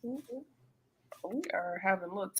We are having a little.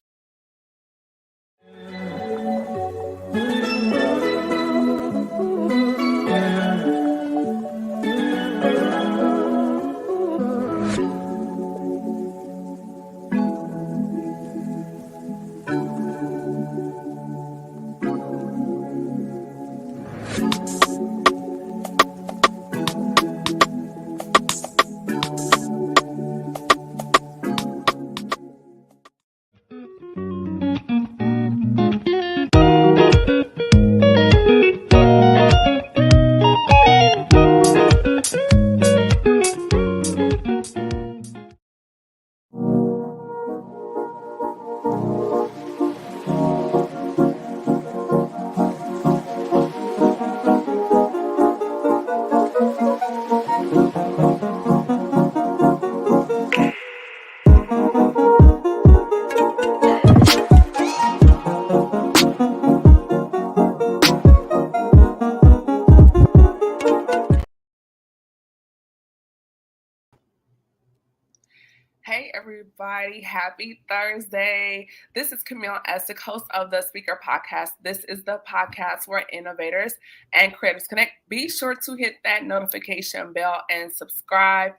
Hey everybody, happy Thursday. This is Camille Essex, host of the Speaker Podcast. This is the podcast where innovators and creators connect. Be sure to hit that notification bell and subscribe.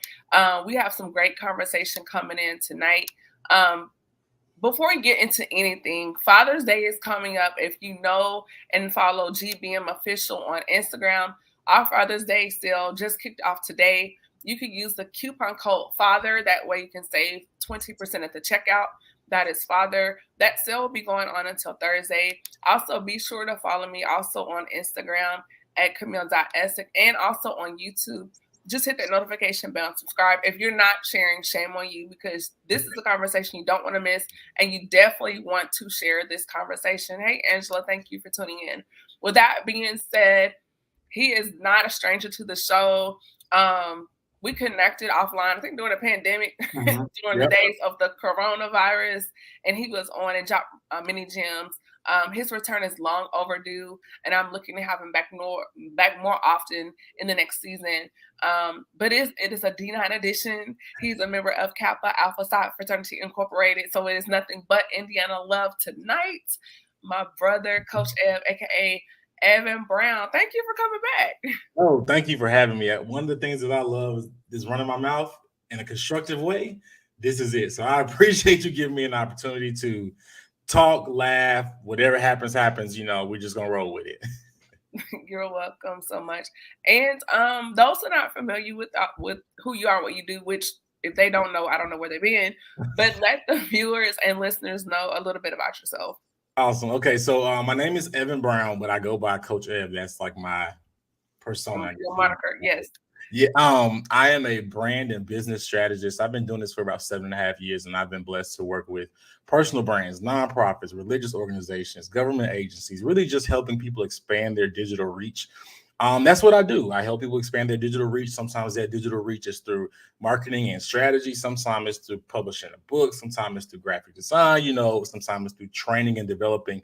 We have some great conversation coming in tonight. Before we get into anything, Father's Day is coming up. If you know and follow GBM Official on Instagram, our Father's Day sale just kicked off today. You can use the coupon code FATHER. That way you can save 20% at the checkout. That is FATHER. That sale will be going on until Thursday. Also, be sure to follow me also on Instagram at Camille.Essex and also on YouTube. Just hit that notification bell and subscribe. If you're not sharing, shame on you, because this is a conversation you don't want to miss, and you definitely want to share this conversation. Hey, Angela, thank you for tuning in. With that being said, he is not a stranger to the show. We connected offline, I think during the pandemic, during the days of the coronavirus, and he was on and dropped mini gems. His return is long overdue, and I'm looking to have him back more often in the next season. But it is a D9 edition. He's a member of Kappa Alpha Psi Fraternity Incorporated, so it is nothing but Indiana love tonight. My brother, Coach Ev, aka Evan Brown, thank you for coming back. Oh, thank you for having me. One of the things that I love is running my mouth in a constructive way. This is it. So I appreciate you giving me an opportunity to talk, laugh, whatever happens, happens. We're just gonna roll with it. You're welcome so much. And those who are not familiar with who you are, what you do, which if they don't know, I don't know where they've been, but let the viewers and listeners know a little bit about yourself. Awesome. Okay, so my name is Evan Brown, but I go by Coach Ev. That's like my persona. Your moniker, yes. Yeah, I am a brand and business strategist. I've been doing this for about 7.5 years, and I've been blessed to work with personal brands, nonprofits, religious organizations, government agencies, really just helping people expand their digital reach. That's what I do. I help people expand their digital reach. Sometimes that digital reach is through marketing and strategy. Sometimes it's through publishing a book. Sometimes it's through graphic design. Sometimes it's through training and developing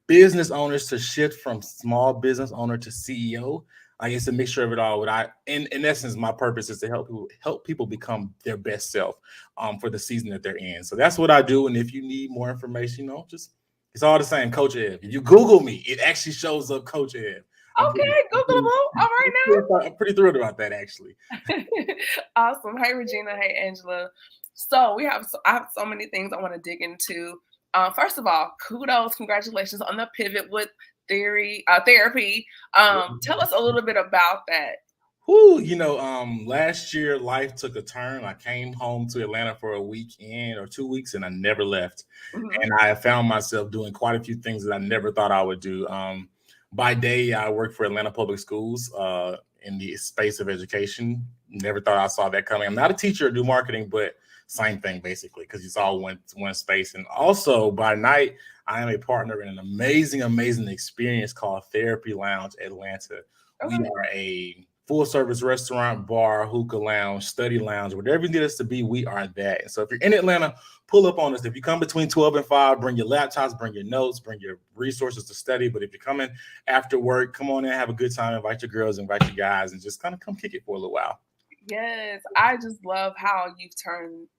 business owners to shift from small business owner to CEO. It's a mixture of it all. In essence, my purpose is to help people become their best self for the season that they're in. So that's what I do. And if you need more information, it's all the same, Coach Ev. If you Google me, it actually shows up Coach Ev. Okay, Googleable. All right now. I'm pretty thrilled about that, actually. Awesome. Hey, Regina. Hey, Angela. So I have so many things I want to dig into. First of all, kudos, congratulations on the pivot with therapy. Tell us a little bit about that. Last year life took a turn. I came home to Atlanta for a weekend or 2 weeks, and I never left. Mm-hmm. And I found myself doing quite a few things that I never thought I would do. By day, I work for Atlanta Public Schools in the space of education. Never thought I saw that coming. I'm not a teacher or do marketing, but same thing basically, because it's all one space. And also by night, I am a partner in an amazing, amazing experience called Therapy Lounge Atlanta. Okay. We are a full service restaurant, bar, hookah lounge, study lounge, whatever you need us to be, we are that. And so if you're in Atlanta, pull up on us. If you come between 12 and 5, bring your laptops, bring your notes, bring your resources to study. But if you're coming after work, come on in, have a good time, invite your girls, invite your guys, and just kind of come kick it for a little while. Yes, I just love how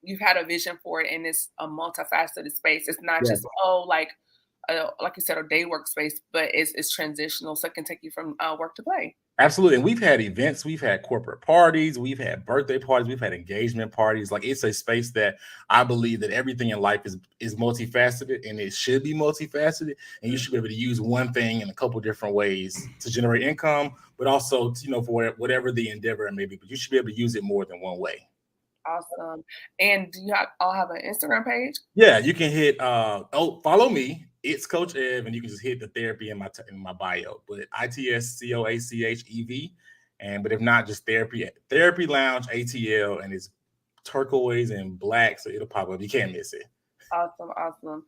you've had a vision for it, and it's a multifaceted space. It's not Yeah. just like you said, a day workspace, but it's transitional, so it can take you from work to play. Absolutely. And we've had events, we've had corporate parties, we've had birthday parties, we've had engagement parties. Like it's a space that I believe that everything in life is multifaceted and it should be multifaceted. And you should be able to use one thing in a couple different ways to generate income, but also for whatever the endeavor it may be. But you should be able to use it more than one way. Awesome. And do you all have an Instagram page? Yeah, you can hit follow me. It's Coach Ev, and you can just hit the therapy in my bio. But ITSCOACHEV. And but if not, just therapy lounge ATL, and it's turquoise and black, so it'll pop up. You can't miss it. Awesome, awesome.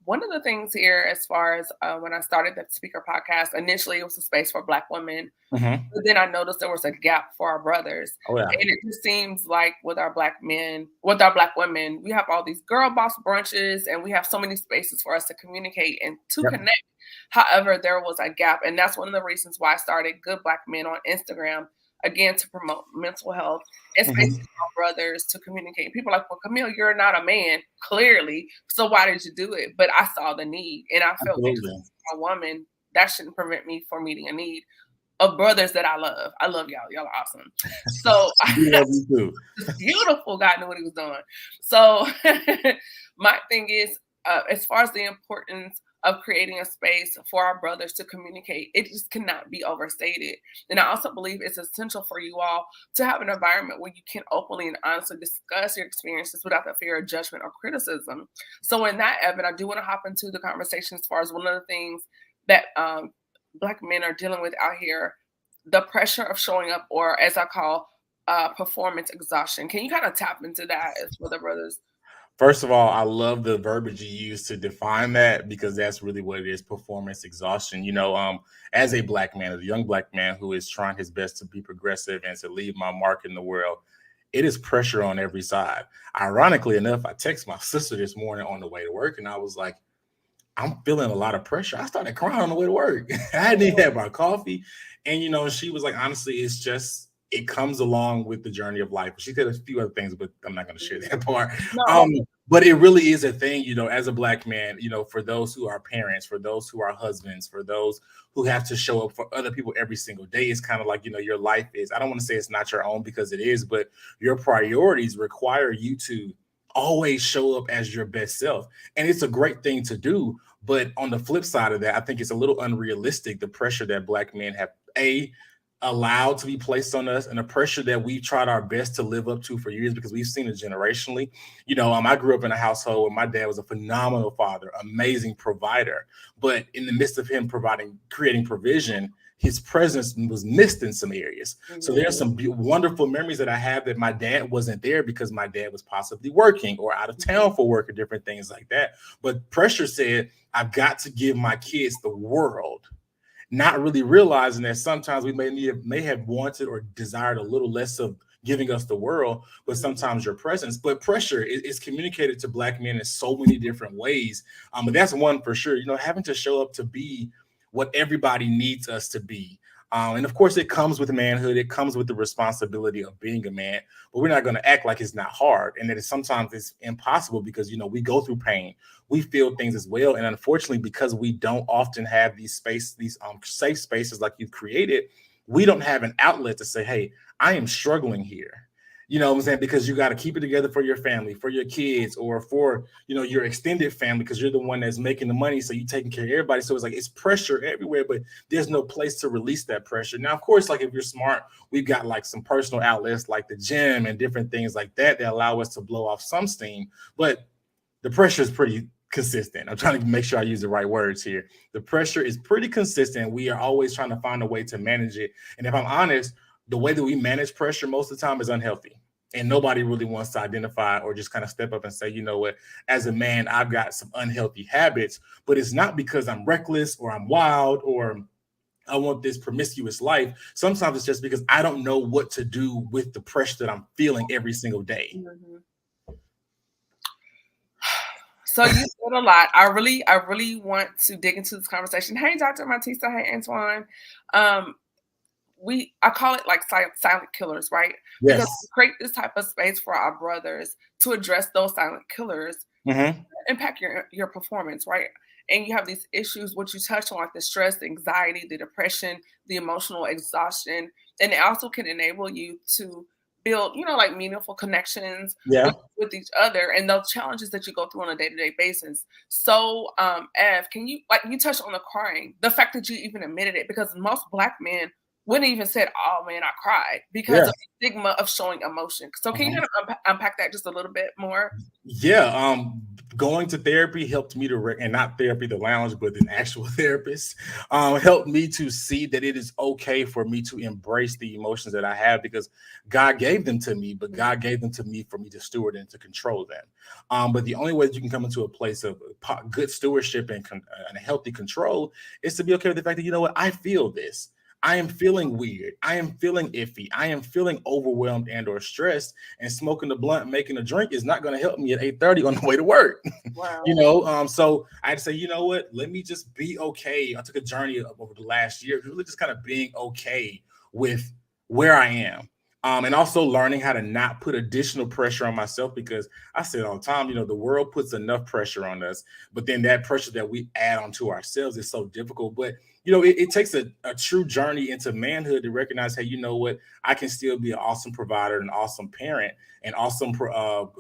One of the things here, as far as when I started the speaker podcast, initially it was a space for Black women. Mhm. But then I noticed there was a gap for our brothers. Oh yeah. And it just seems like with our Black men, with our Black women, we have all these girl boss brunches and we have so many spaces for us to communicate and to Yep. connect. However, there was a gap. And that's one of the reasons why I started Good Black Men on Instagram, again, to promote mental health and spaces Mhm. for brothers to communicate. People are like, well, Camille, you're not a man, clearly. So why did you do it? But I saw the need. And I felt because Absolutely. I'm a woman, that shouldn't prevent me from meeting a need of brothers that I love. I love y'all. Y'all are awesome. So We love you too. it's beautiful. God knew what he was doing. So my thing is, as far as the importance of creating a space for our brothers to communicate, it just cannot be overstated. And I also believe it's essential for you all to have an environment where you can openly and honestly discuss your experiences without the fear of judgment or criticism. So in that, Evan, I do want to hop into the conversation as far as one of the things that Black men are dealing with out here, the pressure of showing up, or as I call performance exhaustion. Can you kind of tap into that as for the brothers? First of all, I love the verbiage you use to define that because that's really what it is, performance exhaustion. As a black man, as a young black man who is trying his best to be progressive and to leave my mark in the world, it is pressure on every side. Ironically enough, I texted my sister this morning on the way to work and I was like, I'm feeling a lot of pressure. I started crying on the way to work. I hadn't even had my coffee. And, she was like, honestly, it comes along with the journey of life. She said a few other things, but I'm not going to share that part. No. But it really is a thing, as a black man, for those who are parents, for those who are husbands, for those who have to show up for other people every single day. It's kind of like, your life is, I don't want to say it's not your own because it is, but your priorities require you to always show up as your best self. And it's a great thing to do. But on the flip side of that, I think it's a little unrealistic, the pressure that black men have allowed to be placed on us and the pressure that we've tried our best to live up to for years because we've seen it generationally. I grew up in a household where my dad was a phenomenal father, amazing provider. But in the midst of him creating provision, his presence was missed in some areas. Mm-hmm. So there's some wonderful memories that I have that my dad wasn't there because my dad was possibly working or out of town for work or different things like that. But pressure said, I've got to give my kids the world, not really realizing that sometimes we may have wanted or desired a little less of giving us the world, but sometimes your presence. But pressure is communicated to black men in so many different ways. But that's one for sure, having to show up to be what everybody needs us to be. And of course, it comes with manhood. It comes with the responsibility of being a man, but we're not going to act like it's not hard and that sometimes it's impossible because, we go through pain. We feel things as well. And unfortunately, because we don't often have these safe spaces like you've created, we don't have an outlet to say, hey, I am struggling here. You know what I'm saying? Because you got to keep it together for your family, for your kids, or for, your extended family, because you're the one that's making the money. So you're taking care of everybody. So it's like, it's pressure everywhere, but there's no place to release that pressure. Now, of course, like if you're smart, we've got like some personal outlets like the gym and different things like that allow us to blow off some steam, but the pressure is pretty consistent. I'm trying to make sure I use the right words here. The pressure is pretty consistent. We are always trying to find a way to manage it. And if I'm honest, the way that we manage pressure most of the time is unhealthy. And nobody really wants to identify or just kind of step up and say, you know what, as a man, I've got some unhealthy habits, but it's not because I'm reckless or I'm wild or I want this promiscuous life. Sometimes it's just because I don't know what to do with the pressure that I'm feeling every single day. Mm-hmm. So you said a lot. I really want to dig into this conversation. Hey, Dr. Matisa. Hey, Antoine. I call it like silent killers, right? Because we Yes. create this type of space for our brothers to address those silent killers, Hmm. impact your performance, right? And you have these issues, what you touched on, like the stress, the anxiety, the depression, the emotional exhaustion, and it also can enable you to build, like meaningful connections Yeah. with each other and those challenges that you go through on a day-to-day basis. So, Ev, can you, like, you touched on the crying, the fact that you even admitted it, because most Black men wouldn't even said, "Oh man, I cried," because Yeah. of the stigma of showing emotion. So, can you Mhm. kind of unpack that just a little bit more? Yeah, going to therapy helped me to and not therapy the lounge, but an actual therapist, helped me to see that it is okay for me to embrace the emotions that I have because God gave them to me, but God gave them to me for me to steward and to control them. But the only way that you can come into a place of good stewardship and a healthy control is to be okay with the fact that, you know what, I feel this. I am feeling weird. I am feeling iffy. I am feeling overwhelmed and or stressed, and smoking the blunt, making a drink is not going to help me at 8:30 on the way to work. Wow. So I had to say, you know what? Let me just be okay. I took a journey over the last year, really just kind of being okay with where I am. And also learning how to not put additional pressure on myself because I say it all the time, the world puts enough pressure on us, but then that pressure that we add onto ourselves is so difficult. But it takes a true journey into manhood to recognize, hey, you know what? I can still be an awesome provider, an awesome parent, an awesome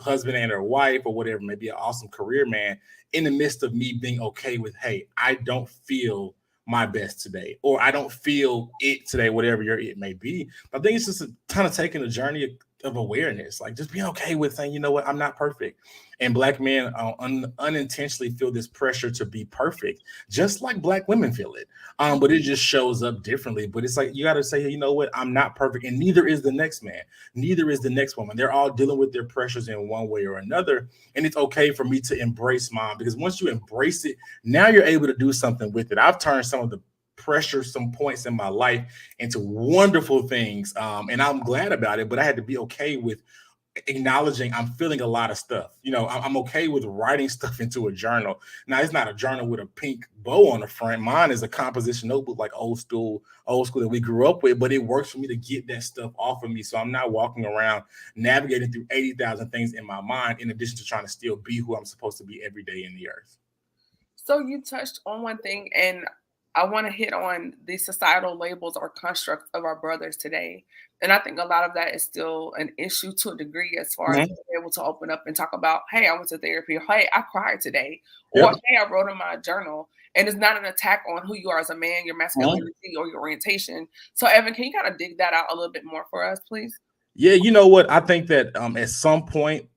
husband and or wife or whatever, maybe an awesome career man in the midst of me being okay with, hey, I don't feel my best today, or I don't feel it today, whatever your it may be. But I think it's just kind of taking a journey of awareness, like just being okay with saying, you know what, I'm not perfect. And Black men unintentionally feel this pressure to be perfect, just like Black women feel it. But it just shows up differently. But it's like you got to say, hey, you know what, I'm not perfect, and neither is the next man, neither is the next woman. They're all dealing with their pressures in one way or another, and it's okay for me to embrace mine because once you embrace it, now you're able to do something with it. I've turned some of the pressure, some points in my life into wonderful things, and I'm glad about it. But I had to be okay with acknowledging I'm feeling a lot of stuff. I'm okay with writing stuff into a journal. Now it's not a journal with a pink bow on the front. Mine is a composition notebook, like old school that we grew up with, but it works for me to get that stuff off of me. So I'm not walking around navigating through 80,000 things in my mind, in addition to trying to still be who I'm supposed to be every day in the earth. So you touched on one thing, and I want to hit on the societal labels or constructs of our brothers today. And I think a lot of that is still an issue to a degree as far as Mhm. being able to open up and talk about, hey, I went to therapy, or hey, I cried today, or Yep. hey, I wrote in my journal. And it's not an attack on who you are as a man, your Mhm. masculinity, or your orientation. So, Evan, can you kind of dig that out a little bit more for us, please? Yeah, you know what? I think that at some point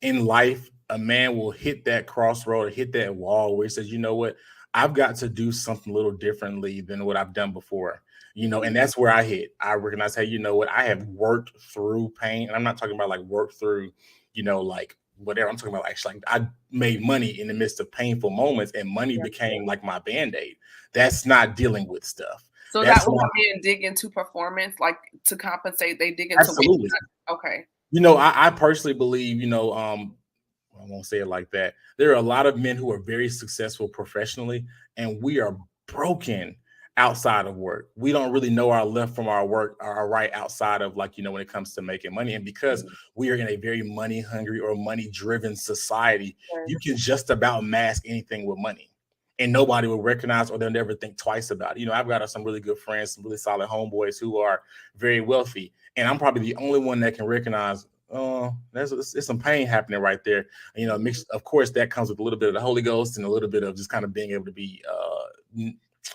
in life, a man will hit that crossroad or hit that wall where he says, you know what, I've got to do something a little differently than what I've done before. And that's where I hit. I recognize, hey, you know what, I have worked through pain. And I'm not talking about like work through, like whatever. I'm talking about actually like I made money in the midst of painful moments, and money Yeah. became like my band-aid. That's not dealing with stuff. So that That's when not men dig into performance, like to compensate, they dig into weight. absolutely. Okay. I personally believe, I won't say it like that. There are a lot of men who are very successful professionally, and we are broken outside of work. We don't really know our left from our work, our right outside of like, when it comes to making money. And because we are in a very money hungry or money driven society, you can just about mask anything with money. And nobody will recognize or they'll never think twice about it. I've got some really good friends, some really solid homeboys who are very wealthy. And I'm probably the only one that can recognize, oh, there's some pain happening right there. Mixed, of course, that comes with a little bit of the Holy Ghost and a little bit of just kind of being able to be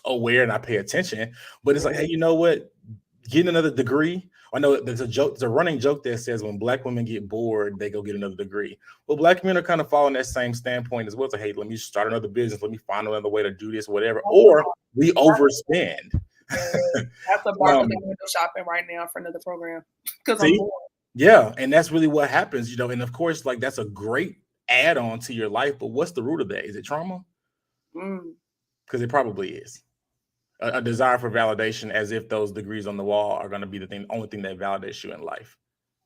aware and I pay attention. But it's like, hey, you know what? Getting another degree. I know there's a joke, there's a running joke that says when Black women get bored, they go get another degree. Well, Black men are kind of following that same standpoint as well. So, hey, let me start another business. Let me find another way to do this, whatever. Or we overspend. That's a Barclays window shopping right now for another program because I'm See, bored. yeah, and that's really what happens, and of course, like that's a great add-on to your life. But what's the root of that? Is it trauma? Mm. Because it probably is a desire for validation, as if those degrees on the wall are going to be the only thing that validates you in life.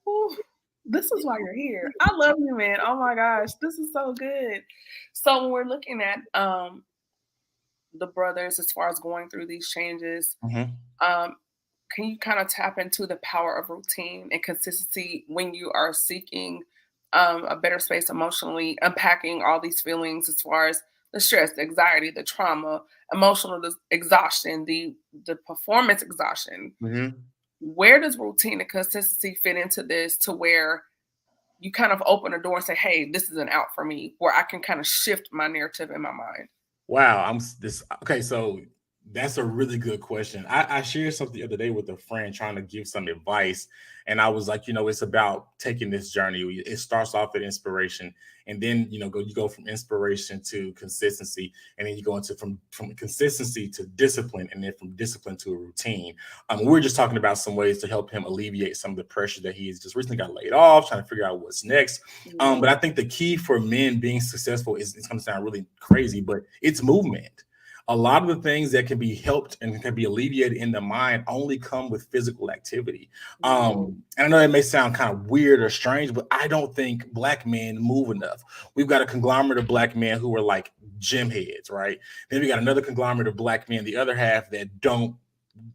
Ooh, this is why you're here. I love you, man. Oh my gosh, this is so good. So when we're looking at the brothers as far as going through these changes, Mhm. um, can you kind of tap into the power of routine and consistency when you are seeking a better space emotionally, unpacking all these feelings as far as the stress, the anxiety, the trauma, emotional exhaustion, the performance exhaustion? Mhm. Where does routine and consistency fit into this to where you kind of open a door and say, hey, this is an out for me, where I can kind of shift my narrative in my mind? Wow, this okay. So that's a really good question. I shared something the other day with a friend trying to give some advice, and I was like, it's about taking this journey. It starts off at inspiration, and then you go from inspiration to consistency, and then you go into from consistency to discipline, and then from discipline to a routine. We're just talking about some ways to help him alleviate some of the pressure that he's just recently got laid off, trying to figure out what's next. But I think the key for men being successful is, it's going to sound really crazy, but it's movement. A lot of the things that can be helped and can be alleviated in the mind only come with physical activity. And I know that may sound kind of weird or strange, but I don't think Black men move enough. We've got a conglomerate of Black men who are like gym heads, right? Then we got another conglomerate of Black men, the other half, that don't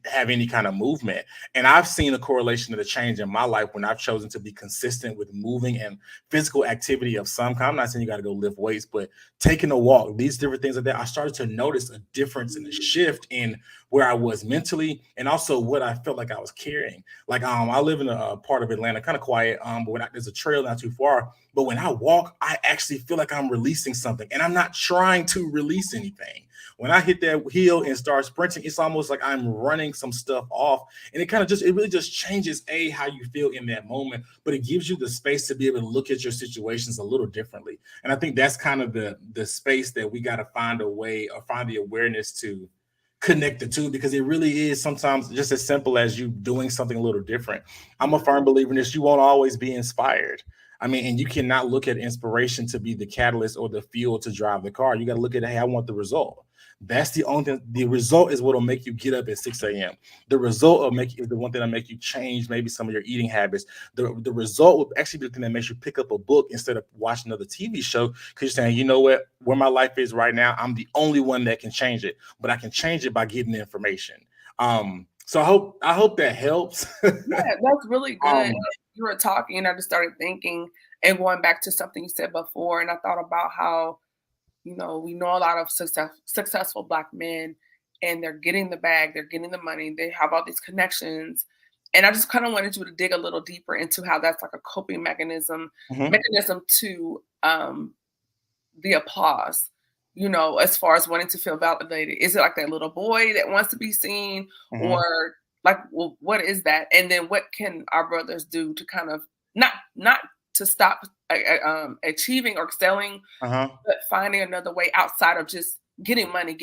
have any kind of movement. And I've seen a correlation of the change in my life when I've chosen to be consistent with moving and physical activity of some kind. I'm not saying you got to go lift weights, but taking a walk, these different things like that, I started to notice a difference and a shift in where I was mentally and also what I felt like I was carrying. Like I live in a part of Atlanta, kind of quiet, but there's a trail not too far. But when I walk, I actually feel like I'm releasing something, and I'm not trying to release anything. When I hit that hill and start sprinting, it's almost like I'm running some stuff off. And it really just changes how you feel in that moment, but it gives you the space to be able to look at your situations a little differently. And I think that's kind of the space that we got to find a way, or find the awareness to connect the two, because it really is sometimes just as simple as you doing something a little different. I'm a firm believer in this. You won't always be inspired. I mean, and you cannot look at inspiration to be the catalyst or the fuel to drive the car. You got to look at, hey, I want the result. That's the only thing. The result is what will make you get up at 6 a.m. The result is the one thing that make you change maybe some of your eating habits. The result will actually be the thing that makes you pick up a book instead of watching another TV show, because you're saying, you know what, where my life is right now, I'm the only one that can change it, but I can change it by getting the information. So I hope that helps. Yeah, that's really good. You were talking, and I just started thinking and going back to something you said before, and I thought about how, we know a lot of successful Black men, and they're getting the bag, they're getting the money, they have all these connections. And I just kind of wanted you to dig a little deeper into how that's like a coping mechanism to the applause, as far as wanting to feel validated. Is it like that little boy that wants to be seen, or like, well, what is that? And then what can our brothers do to kind of not to stop achieving or excelling, but finding another way outside of just getting money.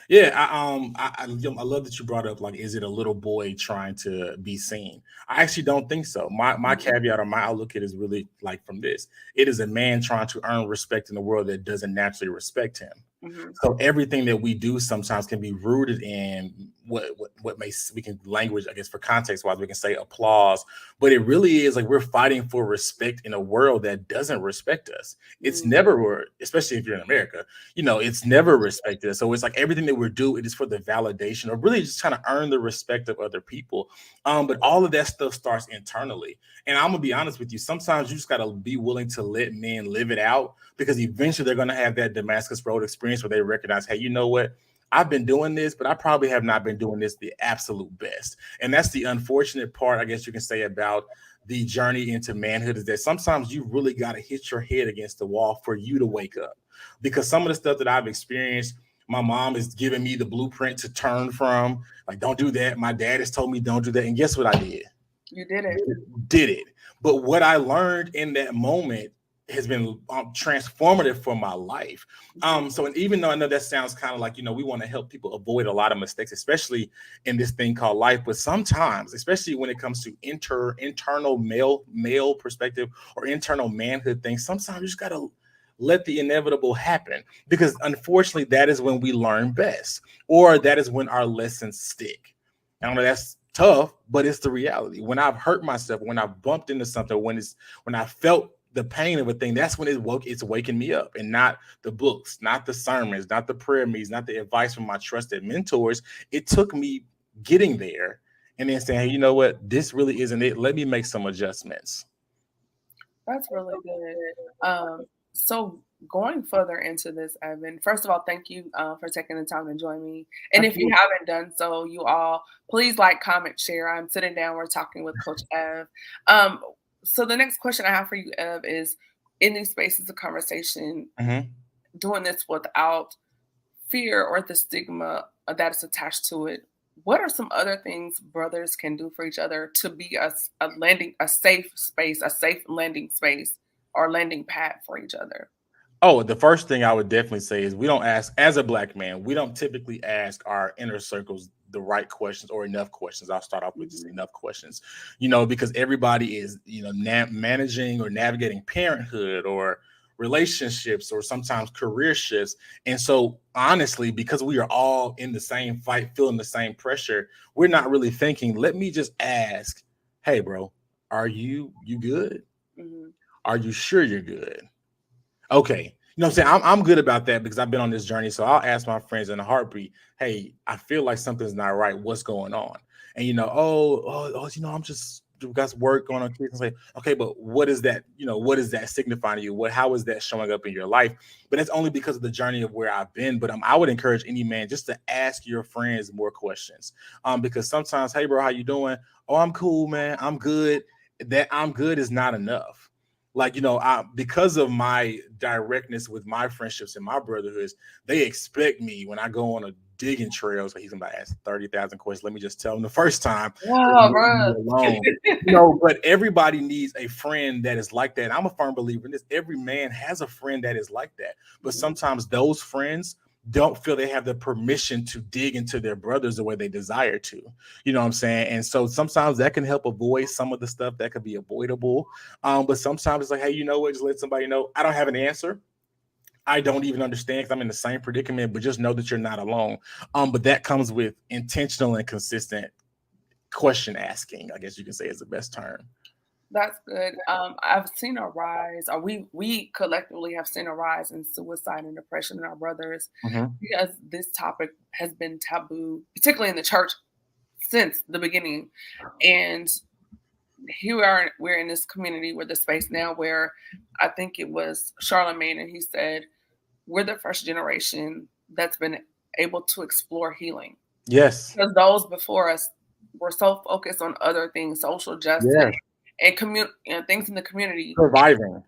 Yeah, I love that you brought up, like, is it a little boy trying to be seen? I actually don't think so. My caveat or my outlook it is really like from this. It is a man trying to earn respect in a world that doesn't naturally respect him. So everything that we do sometimes can be rooted in what we can language, I guess, for context wise, we can say applause, but it really is like we're fighting for respect in a world that doesn't respect us. It's never, especially if you're in America, it's never respected us. So it's like everything that we do, it is for the validation or really just trying to earn the respect of other people. But all of that stuff starts internally. And I'm gonna be honest with you, sometimes you just gotta be willing to let men live it out, because eventually they're gonna have that Damascus Road experience where they recognize, hey, you know what? I've been doing this, but I probably have not been doing this the absolute best. And that's the unfortunate part, I guess you can say, about the journey into manhood, is that sometimes you really got to hit your head against the wall for you to wake up. Because some of the stuff that I've experienced, my mom is giving me the blueprint to turn from, like, don't do that. My dad has told me don't do that. And guess what I did? You did it. Did it. But what I learned in that moment has been transformative for my life. So, and even though I know that sounds kind of like, we want to help people avoid a lot of mistakes, especially in this thing called life. But sometimes, especially when it comes to internal male perspective or internal manhood things, sometimes you just got to let the inevitable happen, because unfortunately, that is when we learn best, or that is when our lessons stick. I know that's tough, but it's the reality. When I've hurt myself, when I've bumped into something, when I felt the pain of a thing, that's when it's waking me up, and not the books, not the sermons, not the prayer meetings, not the advice from my trusted mentors. It took me getting there and then saying, hey, you know what, this really isn't it. Let me make some adjustments. That's really good. So going further into this, Evan, first of all, thank you for taking the time to join me. And if you Absolutely. haven't done so, you all please like, comment, share. I'm sitting down, we're talking with Coach Ev. Um, so the next question I have for you, Ev, is in these spaces of conversation, doing this without fear or the stigma that is attached to it. What are some other things brothers can do for each other to be a safe space, a safe landing space or landing pad for each other? Oh, the first thing I would definitely say is we don't ask, as a Black man, we don't typically ask our inner circles the right questions or enough questions. I'll start off with just enough questions, because everybody is, managing or navigating parenthood or relationships or sometimes career shifts. And so honestly, because we are all in the same fight, feeling the same pressure, we're not really thinking, let me just ask, hey, bro, are you good? Mm-hmm. Are you sure you're good? Okay. You know what I'm saying? I'm good about that because I've been on this journey. So I'll ask my friends in a heartbeat, hey, I feel like something's not right. What's going on? And I'm just got work going on kids and say, okay, but what is that? What is that signifying to you? How is that showing up in your life? But it's only because of the journey of where I've been. But I would encourage any man just to ask your friends more questions. Because sometimes, hey bro, how you doing? Oh, I'm cool, man. I'm good. That I'm good is not enough. Like, because of my directness with my friendships and my brotherhoods, they expect me when I go on a digging trail. So he's gonna ask 30,000 questions. Let me just tell him the first time. Wow, bro. Alone. But everybody needs a friend that is like that. And I'm a firm believer in this. Every man has a friend that is like that. But sometimes those friends don't feel they have the permission to dig into their brothers the way they desire to. You know what I'm saying? And so sometimes that can help avoid some of the stuff that could be avoidable. But sometimes it's like, hey, you know what? Just let somebody know I don't have an answer. I don't even understand because I'm in the same predicament, but just know that you're not alone. But that comes with intentional and consistent question asking, I guess you can say is the best term. That's good. I've seen a rise, or we collectively have seen a rise in suicide and depression in our brothers because this topic has been taboo, particularly in the church, since the beginning. And here we're in this community, we're the space now where I think it was Charlemagne, and he said, we're the first generation that's been able to explore healing. Yes. Because those before us were so focused on other things, social justice, Yes. and things in the community. Providing.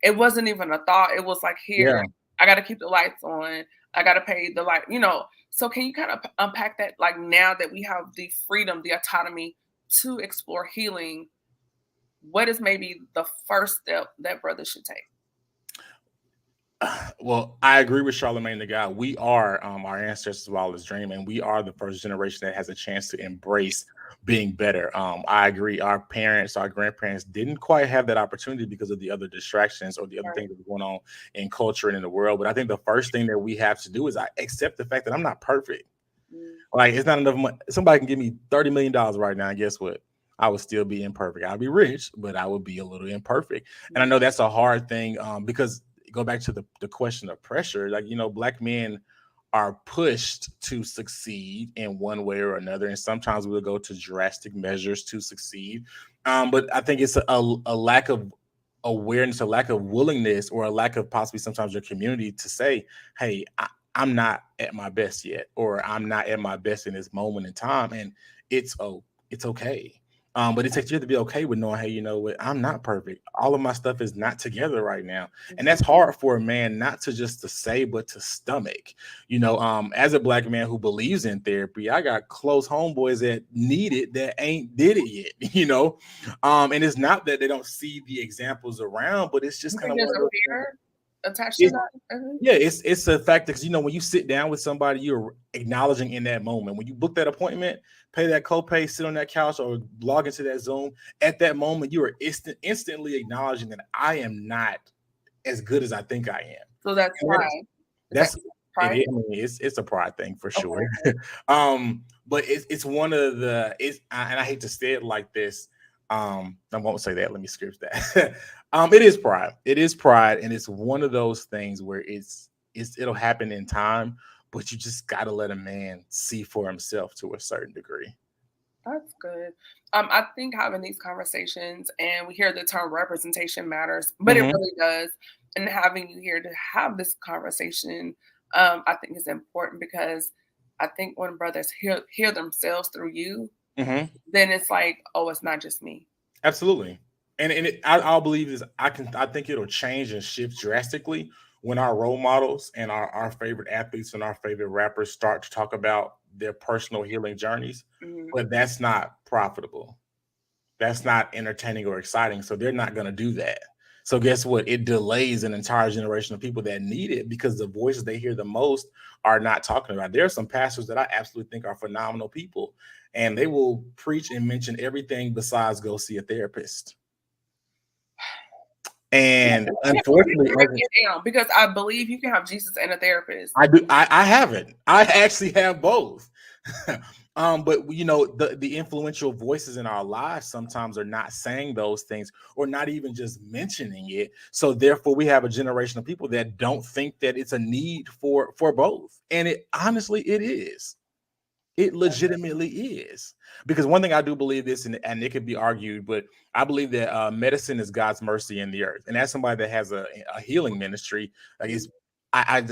It wasn't even a thought. It was like, here, I got to keep the lights on. I got to pay the light, So can you kind of unpack that? Like, now that we have the freedom, the autonomy to explore healing, what is maybe the first step that brothers should take? Well, I agree with Charlemagne the God. We are our ancestors' wildest dream, and we are the first generation that has a chance to embrace being better. I agree. Our parents, our grandparents didn't quite have that opportunity because of the other distractions or the other things that are going on in culture and in the world. But I think the first thing that we have to do is I accept the fact that I'm not perfect. Like, it's not enough money. Somebody can give me $30 million right now, and guess what? I would still be imperfect. I'll be rich, but I would be a little imperfect. And I know that's a hard thing because go back to the question of pressure. Like, Black men are pushed to succeed in one way or another. And sometimes we'll go to drastic measures to succeed. But I think it's a lack of awareness, a lack of willingness, or a lack of possibly sometimes your community to say, hey, I'm not at my best yet, or I'm not at my best in this moment in time. And it's okay. But it takes you to be okay with knowing, hey, you know what? I'm not perfect. All of my stuff is not together right now. And that's hard for a man, not to just to say, but to stomach. As a Black man who believes in therapy, I got close homeboys that need it that ain't did it yet, and it's not that they don't see the examples around, but it's just kind of fear attached to that. Yeah, it's a fact that, when you sit down with somebody, you're acknowledging in that moment. When you book that appointment, pay that copay, sit on that couch, or log into that Zoom, at that moment, you are instantly acknowledging that I am not as good as I think I am. So that's pride. That's pride. It's a pride thing for sure. But it's one of the and I hate to say it like this. I won't say that. Let me script that. It is pride. It is pride, and it's one of those things where it'll happen in time. but you just got to let a man see for himself to a certain degree. That's good. I think having these conversations, and we hear the term representation matters, but it Hmm. really does. And having you here to have this conversation, I think is important because I think when brothers hear themselves through you, Hmm. then it's like, oh, it's not just me. Absolutely. I'll believe is I think it'll change and shift drastically when our role models and our favorite athletes and our favorite rappers start to talk about their personal healing journeys. Mhm. But that's not profitable. That's not entertaining or exciting. So they're not going to do that. So guess what? It delays an entire generation of people that need it because the voices they hear the most are not talking about it. There are some pastors that I absolutely think are phenomenal people, and they will preach and mention everything besides go see a therapist. And unfortunately, Break it down because I believe you can have Jesus and a therapist. I haven't. I actually have both. But the influential voices in our lives sometimes are not saying those things or not even just mentioning it. So therefore, we have a generation of people that don't think that it's a need for both. And it honestly, it is. It legitimately is. Because one thing I do believe this, and it could be argued, but I believe that medicine is God's mercy in the earth. And as somebody that has a healing ministry, like it's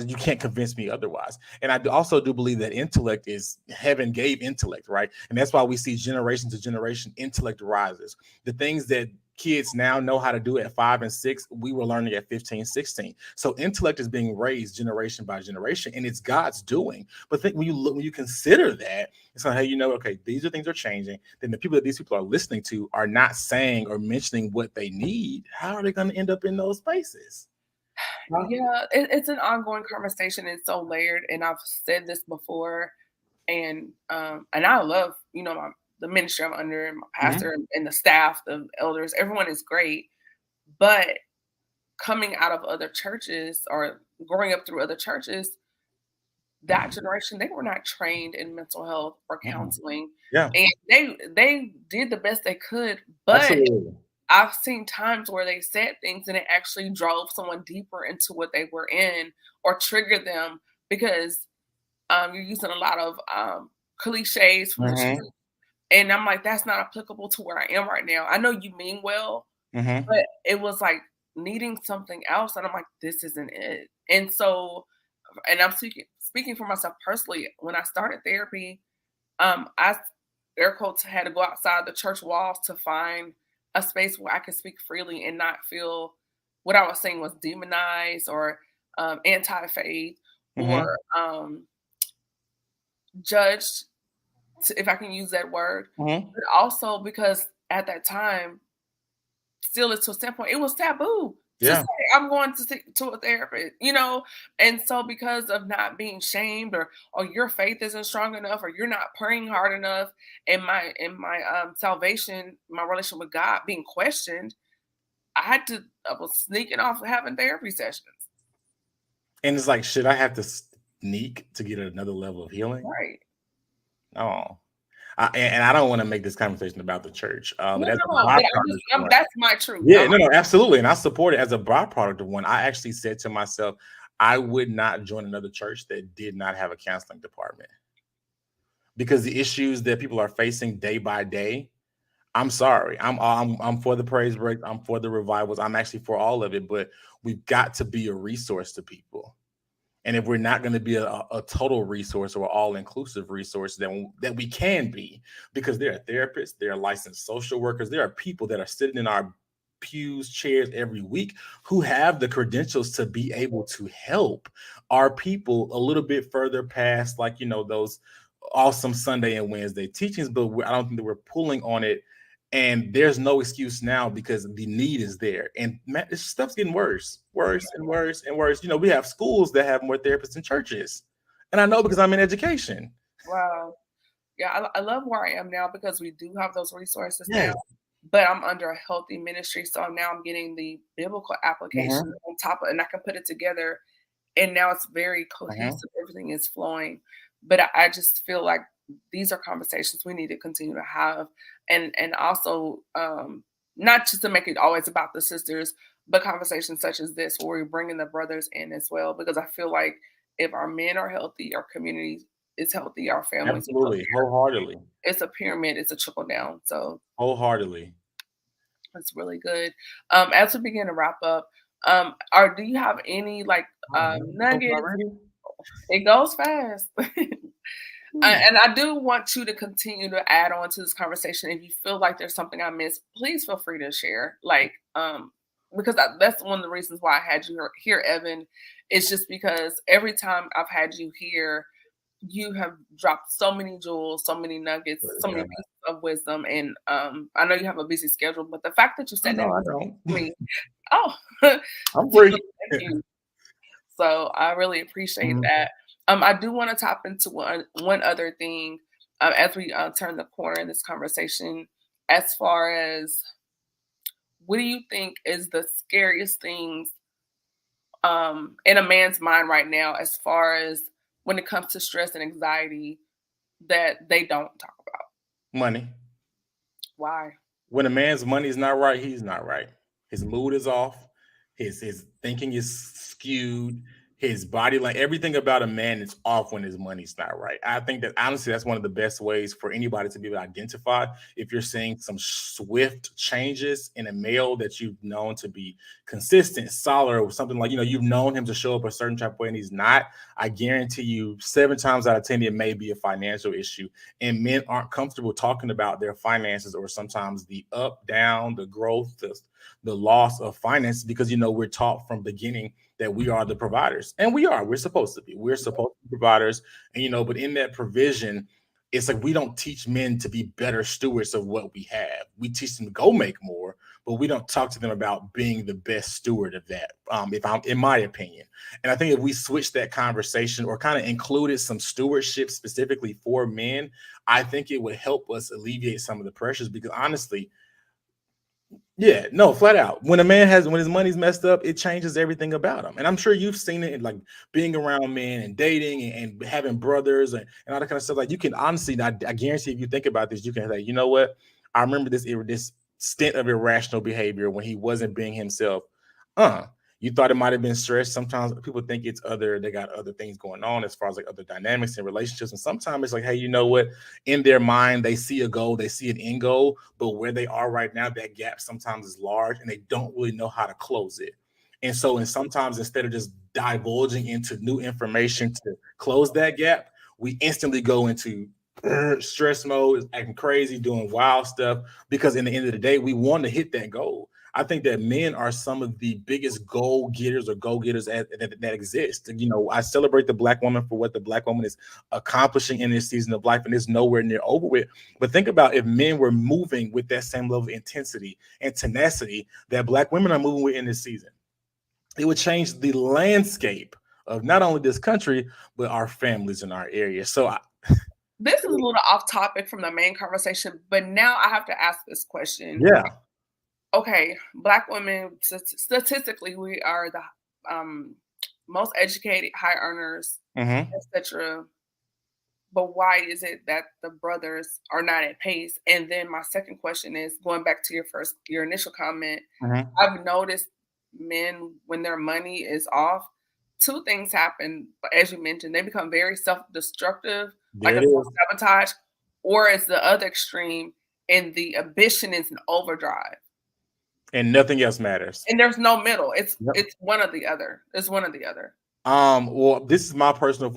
you can't convince me otherwise. And also do believe that intellect is heaven gave intellect, right? And that's why we see generation to generation intellect rises. The things that kids now know how to do at 5 and 6, we were learning at 15, 16. So intellect is being raised generation by generation, and it's God's doing. But think when you consider that, it's like, hey, okay, these are things are changing. Then the people that these people are listening to are not saying or mentioning what they need. How are they going to end up in those spaces? Huh? Yeah, it's an ongoing conversation. It's so layered, and I've said this before, and I love the ministry I'm under, and my Mhm. pastor and the staff, the elders. Everyone is great, but coming out of other churches or growing up through other churches, that generation they were not trained in mental health or Mhm. counseling, Yeah, and they did the best they could, but absolutely. I've seen times where they said things and it actually drove someone deeper into what they were in or triggered them because you're using a lot of cliches from the Mhm. street. And I'm like, that's not applicable to where I am right now. I know you mean well, Mhm. but it was like needing something else. And I'm like, this isn't it. And so, and I'm speaking for myself personally, when I started therapy, I air quotes had to go outside the church walls to find a space where I could speak freely and not feel what I was saying was demonized or anti-faith Mhm. or judged, if I can use that word. Mhm. But also because at that time, still is to a standpoint, it was taboo to say Yeah. I'm going to a therapist, and so because of not being shamed or your faith isn't strong enough or you're not praying hard enough, and my salvation, my relationship with God being questioned, I was sneaking off of having therapy sessions. And it's like, should I have to sneak to get another level of healing? Right. No. And I don't want to make this conversation about the church, but No, as a no, but byproduct of one, that's my truth. yeah, no, absolutely, and I support it as a byproduct of one. I actually said to myself, I would not join another church that did not have a counseling department because the issues that people are facing day by day. I'm sorry, I'm for the praise break. I'm for the revivals. I'm actually for all of it, but we've got to be a resource to people. And if we're not going to be a total resource or all-inclusive resource, then that we can be, because there are therapists, there are licensed social workers, there are people that are sitting in our pews, chairs every week who have the credentials to be able to help our people a little bit further past, like, those awesome Sunday and Wednesday teachings. But I don't think that we're pulling on it. And there's no excuse now because the need is there. And man, this stuff's getting worse, worse and worse and worse. We have schools that have more therapists than churches. And I know because I'm in education. Wow. Yeah, I love where I am now because we do have those resources now, Yes. but I'm under a healthy ministry, so now I'm getting the biblical application Mhm, on top of, and I can put it together, and now it's very mhm. cohesive. Everything is flowing, but I just feel like these are conversations we need to continue to have, and also not just to make it always about the sisters, but conversations such as this where we're bringing the brothers in as well, because I feel like if our men are healthy, our community is healthy, our families are Absolutely. healthier. Wholeheartedly. It's a pyramid, it's a trickle down. So Wholeheartedly. that's really good. As we begin to wrap up, do you have any like Oh, man. Oh, nuggets? already? It goes fast. Hmm. And I do want you to continue to add on to this conversation. If you feel like there's something I missed, please feel free to share. Because that's one of the reasons why I had you here, Evan. It's just because every time I've had you here, you have dropped so many jewels, so many nuggets, so many Yeah. pieces of wisdom. And I know you have a busy schedule, but the fact that you Oh, sat no, down I and don't. to me, oh, I'm free. thank you. So I really appreciate Mhm. that. I do want to tap into one other thing as we turn the corner in this conversation. As far as what do you think is the scariest things in a man's mind right now, as far as when it comes to stress and anxiety that they don't talk about? Money. Why? When a man's money is not right, he's not right. His mood is off. His thinking is skewed. His body, like everything about a man is off when his money's not right. I think that honestly, that's one of the best ways for anybody to be able to identify if you're seeing some swift changes in a male that you've known to be consistent, solid, or something like, you've known him to show up a certain type of way and he's not. I guarantee you 7 times out of 10, it may be a financial issue. And men aren't comfortable talking about their finances or sometimes the up, down, the growth, the loss of finance because we're taught from beginning that we are the providers, and we're supposed to be. We're supposed to be providers, and but in that provision, it's like we don't teach men to be better stewards of what we have. We teach them to go make more, but we don't talk to them about being the best steward of that. If I'm, in my opinion, and I think if we switch that conversation or kind of included some stewardship specifically for men, I think it would help us alleviate some of the pressures because honestly, yeah, no, flat out. When his money's messed up, it changes everything about him. And I'm sure you've seen it in like being around men and dating and having brothers and all that kind of stuff. Like you can honestly, I guarantee if you think about this, you can say, you know what? I remember this stint of irrational behavior when he wasn't being himself. You thought it might have been stress. Sometimes people think they got other things going on as far as like other dynamics and relationships. And sometimes it's like, hey, you know what? In their mind, they see a goal, they see an end goal, but where they are right now, that gap sometimes is large and they don't really know how to close it. And sometimes instead of just divulging into new information to close that gap, we instantly go into stress mode, acting crazy, doing wild stuff, because in the end of the day, we want to hit that goal. I think that men are some of the biggest goal getters or go getters that exist. I celebrate the Black woman for what the Black woman is accomplishing in this season of life, and it's nowhere near over with. But think about if men were moving with that same level of intensity and tenacity that Black women are moving with in this season. It would change the landscape of not only this country, but our families in our area. This is a little off topic from the main conversation, but now I have to ask this question. Yeah. Okay, Black women, statistically, we are the most educated, high earners, etc. But why is it that the brothers are not at pace? And then my second question is going back to your initial comment. I've noticed men when their money is off, two things happen. As you mentioned, they become very self-destructive, like There a it is. self-sabotage, or it's the other extreme, and the ambition is an overdrive. And nothing else matters. And there's no middle. It's one or the other. It's one or the other. Well, this is my personal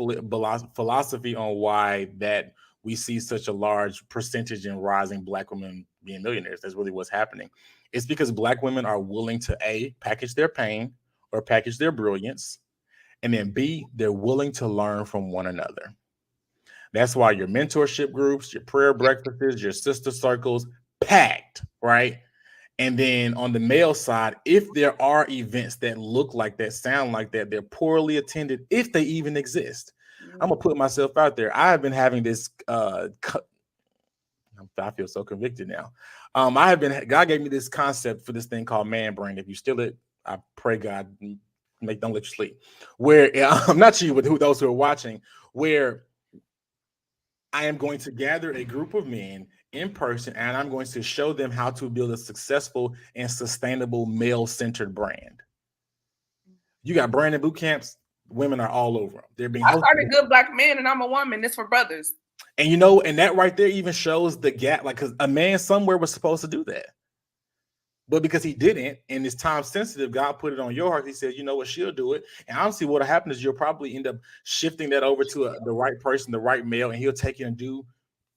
philosophy on why that we see such a large percentage in rising Black women being millionaires. That's really what's happening. It's because Black women are willing to package their pain or package their brilliance, and then B, they're willing to learn from one another. That's why your mentorship groups, your prayer breakfasts, your sister circles, packed, right? And then on the male side, if there are events that look like that, sound like that, they're poorly attended, if they even exist. I'm gonna put myself out there. I have been having this. I feel so convicted now. God gave me this concept for this thing called man brain. If you steal it, I pray God don't let you sleep. Where I'm not you, but those who are watching, where I am going to gather a group of men in person, and I'm going to show them how to build a successful and sustainable male-centered brand. You got branding boot camps. women are all over them. They're being I hosted. started Good Black Men, and I'm a woman. It's for brothers. And you know, and that right there even shows the gap. Like, because a man somewhere was supposed to do that. But because he didn't, and it's time sensitive, God put it on your heart. He said, you know what, she'll do it. And honestly, what'll happen is you'll probably end up shifting that over to the right person, the right male, and he'll take it and do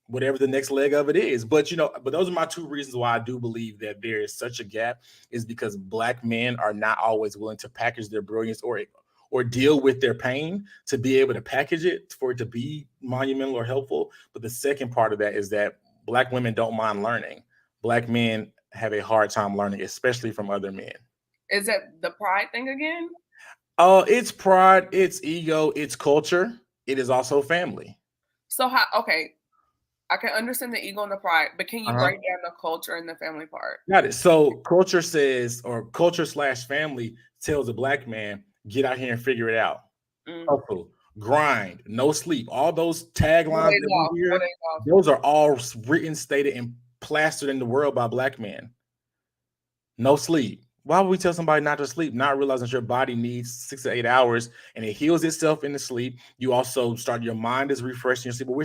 whatever the next leg of it is. But you know, but those are my two reasons why I do believe that there is such a gap, is because Black men are not always willing to package their brilliance or deal with their pain to be able to package it for it to be monumental or helpful. But the second part of that is that Black women don't mind learning. Black men have a hard time learning, especially from other men. Is that the pride thing again? It's pride, it's ego, it's culture. It is also family. So how? Okay, I can understand the ego and the pride, but can you break down the culture and the family part? Got it. So culture says, or culture/family tells a Black man, get out here and figure it out. Hustle, grind, no sleep. All those taglines that we hear, those are all written, stated, and plastered in the world by Black men. No sleep. Why would we tell somebody not to sleep, not realizing that your body needs 6 to 8 hours and it heals itself in the sleep? You also start, your mind is refreshing your sleep. But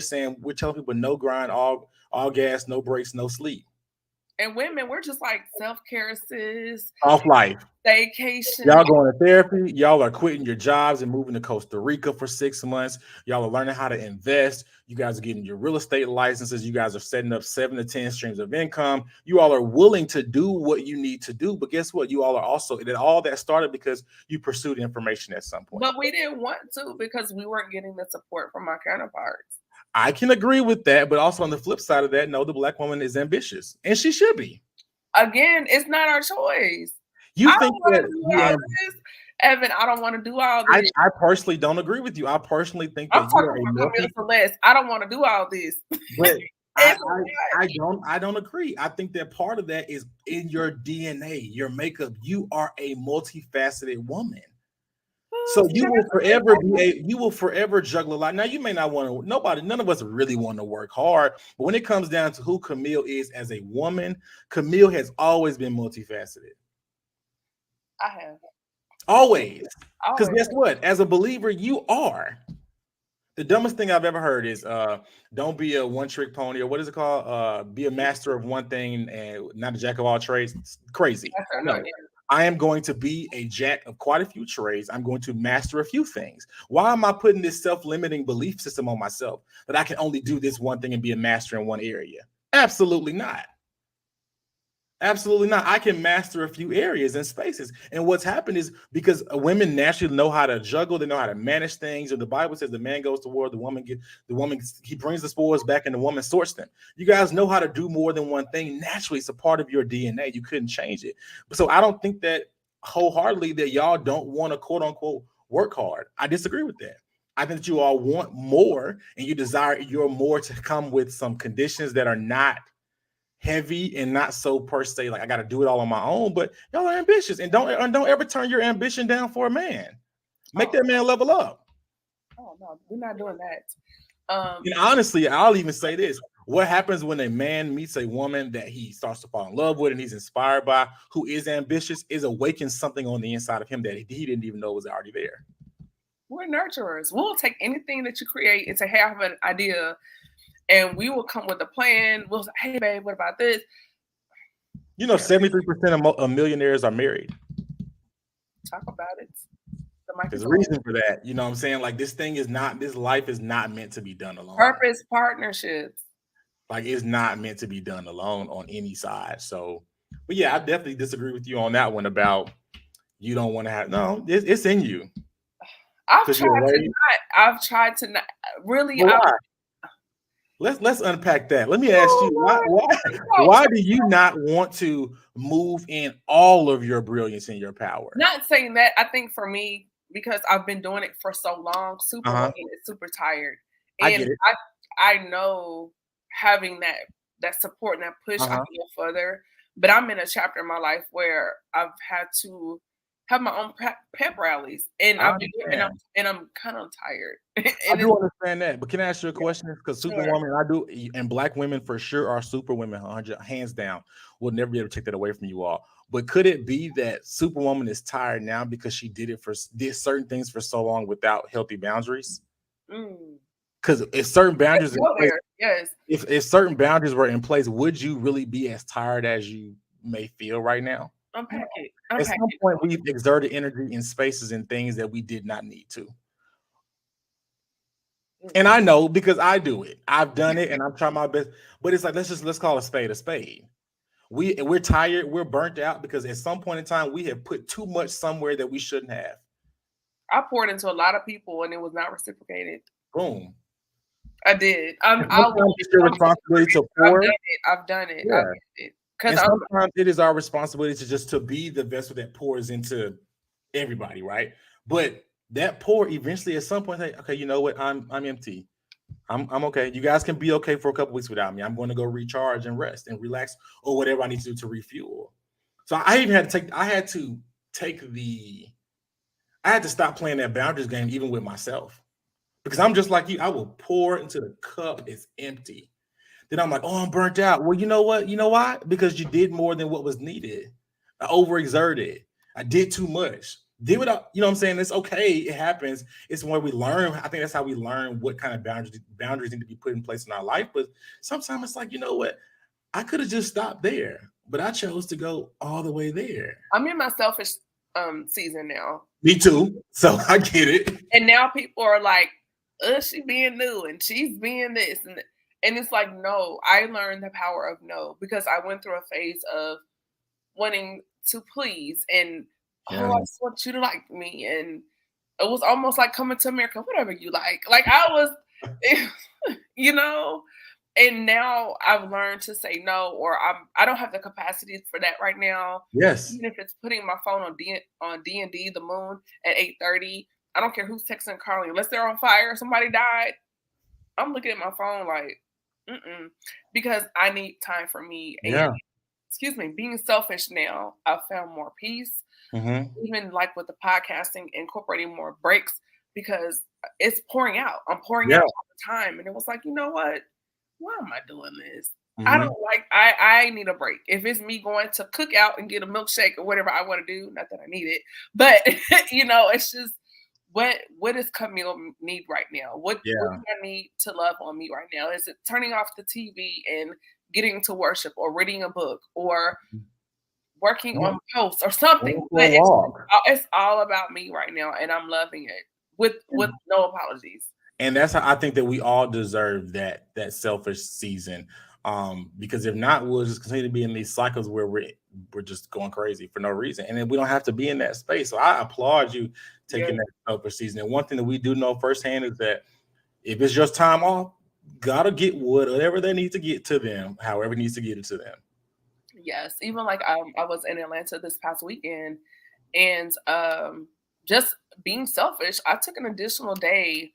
we're telling people no grind, all gas, no breaks, no sleep. And women, we're just like self-care, sis. Off life. Vacation. Y'all going to therapy. Y'all are quitting your jobs and moving to Costa Rica for 6 months. Y'all are learning how to invest. You guys are getting your real estate licenses. You guys are setting up 7 to 10 streams of income. You all are willing to do what you need to do. But guess what? You all are also, all that started because you pursued information at some point. But we didn't want to because we weren't getting the support from our counterparts. I can agree with that, but also on the flip side of that, no, the Black woman is ambitious, and she should be. Again, it's not our choice. You think that Evan, I don't want to do all this. I personally don't agree with you. I personally think that you are a Camille. I don't want to do all this. But I don't agree. I think that part of that is in your DNA, your makeup. You are a multifaceted woman. So you will forever juggle a lot. Now you may not want to, none of us really want to work hard, but when it comes down to who Camille is as a woman, Camille has always been multifaceted. I have. Always. Because guess what? As a believer, you are. The dumbest thing I've ever heard is don't be a one-trick pony, or what is it called? Be a master of one thing and not a jack of all trades. It's crazy. No. I am going to be a jack of quite a few trades. I'm going to master a few things. Why am I putting this self-limiting belief system on myself that I can only do this one thing and be a master in one area? Absolutely not. Absolutely not. I can master a few areas and spaces. And what's happened is because women naturally know how to juggle, they know how to manage things. And the Bible says the man goes to war, he brings the spoils back and the woman sorts them. You guys know how to do more than one thing. Naturally, it's a part of your DNA. You couldn't change it. So I don't think that wholeheartedly that y'all don't want to quote unquote work hard. I disagree with that. I think that you all want more and you desire your more to come with some conditions that are not heavy and not so per se like I got to do it all on my own, but y'all are ambitious and don't ever turn your ambition down for a man. Make that man level up. Oh no, we're not doing that. And honestly, I'll even say this: what happens when a man meets a woman that he starts to fall in love with and he's inspired by, who is ambitious, is awakens something on the inside of him that he didn't even know was already there. We're nurturers. We'll take anything that you create and say, hey, I have an idea. And we will come with a plan. We'll say, hey, babe, what about this? 73% of millionaires are married. Talk about it. There's a reason for that. You know what I'm saying? Like this life is not meant to be done alone. Purpose partnerships. Like it's not meant to be done alone on any side. So, but yeah, I definitely disagree with you on that one about you don't want to have, no, it's in you. I've tried to not really. Let's unpack that. Let me ask you, why do you not want to move in all of your brilliance and your power? Not saying that. I think for me, because I've been doing it for so long, super tired. And I know having that support and that push, I can go further. But I'm in a chapter in my life where I've had to have my own pep rallies, and I'm kind of tired. I do understand that, but can I ask you a question? Because Superwoman, I do, and Black women for sure are superwomen, 100 hands down. We'll never be able to take that away from you all. But could it be that Superwoman is tired now because she did certain things for so long without healthy boundaries? Because if certain boundaries in place, yes. if certain boundaries were in place, would you really be as tired as you may feel right now? Unpack it. At some point, we've exerted energy in spaces and things that we did not need to. And I know because I do it. I've done it and I'm trying my best. But it's like, let's call a spade a spade. We're tired, we're burnt out because at some point in time we have put too much somewhere that we shouldn't have. I poured into a lot of people and it was not reciprocated. Boom. I did. It's your responsibility to pour. I've done it. Yeah. Because sometimes it is our responsibility to be the vessel that pours into everybody, right? But that pour eventually at some point, hey, okay, you know what? I'm empty. I'm okay. You guys can be okay for a couple weeks without me. I'm going to go recharge and rest and relax or whatever I need to do to refuel. So I even had to stop playing that boundaries game even with myself. Because I'm just like you. I will pour into the cup. It's empty. Then I'm like, oh, I'm burnt out. Well, you know what? You know why? Because you did more than what was needed. I overexerted. I did too much. Did what you know what I'm saying? It's okay. It happens. It's when we learn. I think that's how we learn what kind of boundaries need to be put in place in our life. But sometimes it's like, you know what? I could have just stopped there, but I chose to go all the way there. I'm in my selfish season now. Me too. So I get it. And now people are like, she being new and she's being this. And it's like, no, I learned the power of no because I went through a phase of wanting to please and I just want you to like me. And it was almost like coming to America, whatever you like. Like I was, you know, and now I've learned to say no, or I don't have the capacity for that right now. Yes. Even if it's putting my phone on D&D, the moon at 8:30, I don't care who's texting and calling. Unless they're on fire, somebody died. I'm looking at my phone like, because I need time for me. And, being selfish now, I've found more peace. Even like with the podcasting, incorporating more breaks because it's pouring out. I'm pouring out all the time. And it was like, you know what? Why am I doing this? I don't like, I need a break. If it's me going to cook out and get a milkshake or whatever I want to do, not that I need it, but it's just, what does Camille need right now? What do I need to love on me right now? Is it turning off the TV and getting to worship or reading a book or working on posts or something? But it's all about me right now, and I'm loving it with no apologies. And that's how I think that we all deserve that selfish season. Because if not, we'll just continue to be in these cycles where we're just going crazy for no reason. And then we don't have to be in that space. So I applaud you taking that selfish season. And one thing that we do know firsthand is that if it's just time off, gotta get whatever they need to get to them, however it needs to get it to them. Yes. Even like I was in Atlanta this past weekend and just being selfish, I took an additional day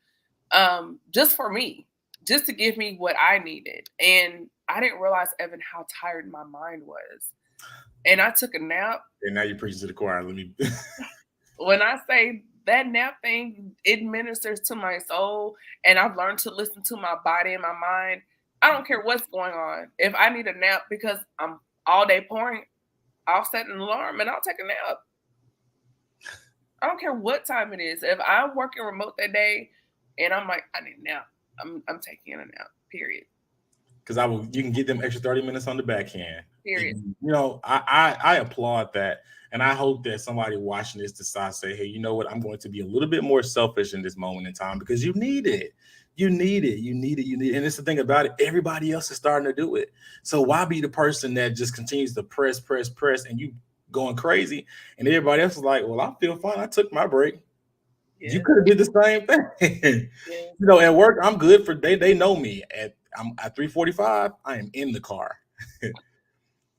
just for me, just to give me what I needed. And I didn't realize, Evan, how tired my mind was. And I took a nap. And now you're preaching to the choir. When I say that nap thing, it ministers to my soul. And I've learned to listen to my body and my mind. I don't care what's going on. If I need a nap because I'm all day pouring, I'll set an alarm and I'll take a nap. I don't care what time it is. If I'm working remote that day and I'm like, I need a nap, I'm taking a nap, period. Because you can get them extra 30 minutes on the backhand. Period. And, I applaud that. And I hope that somebody watching this decides to say, hey, you know what? I'm going to be a little bit more selfish in this moment in time because you need it. You need it. And it's the thing about it. Everybody else is starting to do it. So why be the person that just continues to press, and you going crazy? And everybody else is like, well, I feel fine. I took my break. Yeah. You could have did the same thing. Yeah. At work, I'm good for they know me. I'm at 3:45, I am in the car.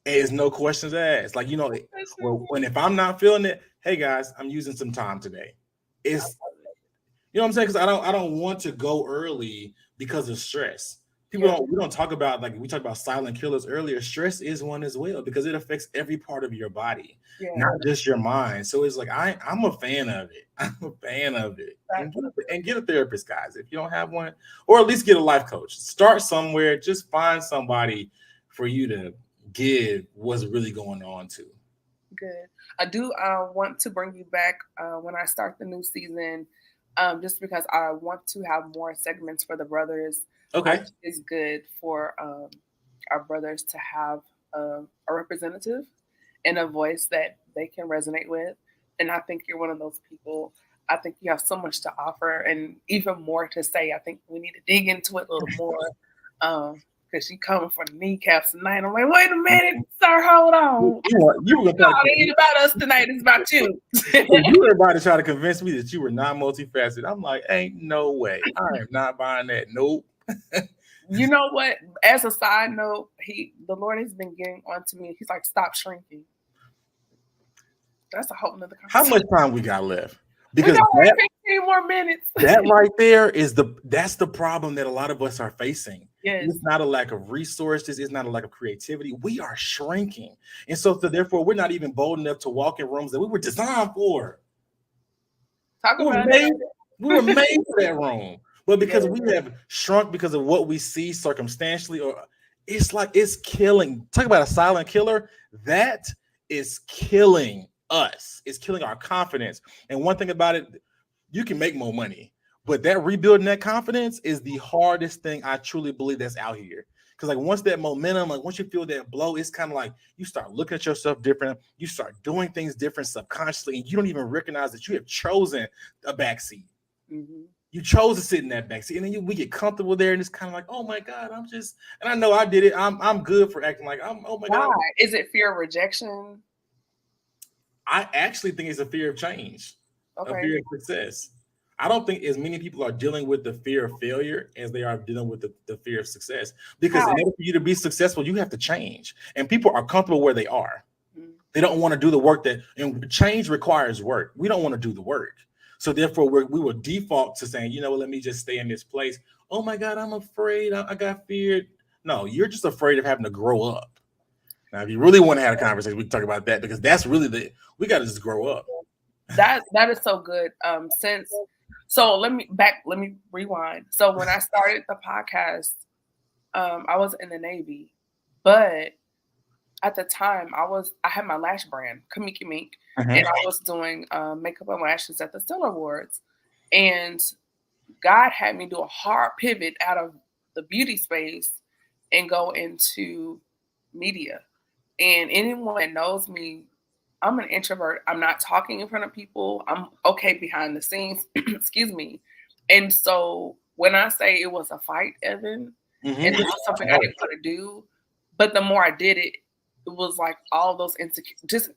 There's no questions asked. Like, if I'm not feeling it, hey guys, I'm using some time today. It's what I'm saying? Because I don't want to go early because of stress. We don't talk about, like we talked about silent killers earlier. Stress is one as well because it affects every part of your body, not just your mind. So it's like I'm a fan of it. I'm a fan of it. And get a therapist, guys, if you don't have one, or at least get a life coach. Start somewhere. Just find somebody for you to give what's really going on to. Good. I do want to bring you back when I start the new season, just because I want to have more segments for the brothers. I Okay. think it's good for our brothers to have a representative and a voice that they can resonate with. And I think you're one of those people. I think you have so much to offer and even more to say. I think we need to dig into it a little more. Because she coming for the kneecaps tonight. I'm like, wait a minute, sir, hold on. You were gonna It ain't about us tonight. It's about you. you were about to try to convince me that you were not multifaceted. I'm like, ain't no way. I am not buying that. Nope. You know what? As a side note, the Lord has been getting onto me. He's like, stop shrinking. That's a whole nother How conversation. much time we got left? We Because got like 15 more minutes. that right there that's the problem that a lot of us are facing. Yes. It's not a lack of resources, it's not a lack of creativity. We are shrinking. And so therefore, we're not even bold enough to walk in rooms that we were designed for. Talk We were about made, it. we were made for that room. But because we have shrunk because of what we see circumstantially, or it's like it's killing. Talk about a silent killer. That is killing us. It's killing our confidence. And one thing about it, you can make more money, but that rebuilding that confidence is the hardest thing I truly believe that's out here. Because like once that momentum, like once you feel that blow, it's kind of like you start looking at yourself different. You start doing things different subconsciously, and you don't even recognize that you have chosen a backseat. Mm-hmm. You chose to sit in that backseat, and then we get comfortable there, and it's kind of like, oh my God, and I know I did it. I'm good for acting like oh my God. Is it fear of rejection? I actually think it's a fear of change, a Okay. fear of success. I don't think as many people are dealing with the fear of failure as they are dealing with the fear of success. Because in order for you to be successful, you have to change. And people are comfortable where they are. Mm-hmm. They don't want to do the work and change requires work. We don't want to do the work. So therefore, we will default to saying, you know, let me just stay in this place. Oh my God, I'm afraid. I got feared. No, you're just afraid of having to grow up. Now, if you really want to have a conversation, we can talk about that because that's really we got to just grow up. That is so good. Let me rewind. So when I started the podcast, I was in the Navy, but at the time I had my lash brand, Kamiki Mink, and I was doing makeup and lashes at the Stellar Awards. And God had me do a hard pivot out of the beauty space and go into media. And anyone that knows me, I'm an introvert. I'm not talking in front of people. I'm okay behind the scenes. Excuse me. And so when I say it was a fight, Evan, and it was something I didn't want to do, but the more I did it, it was like all those just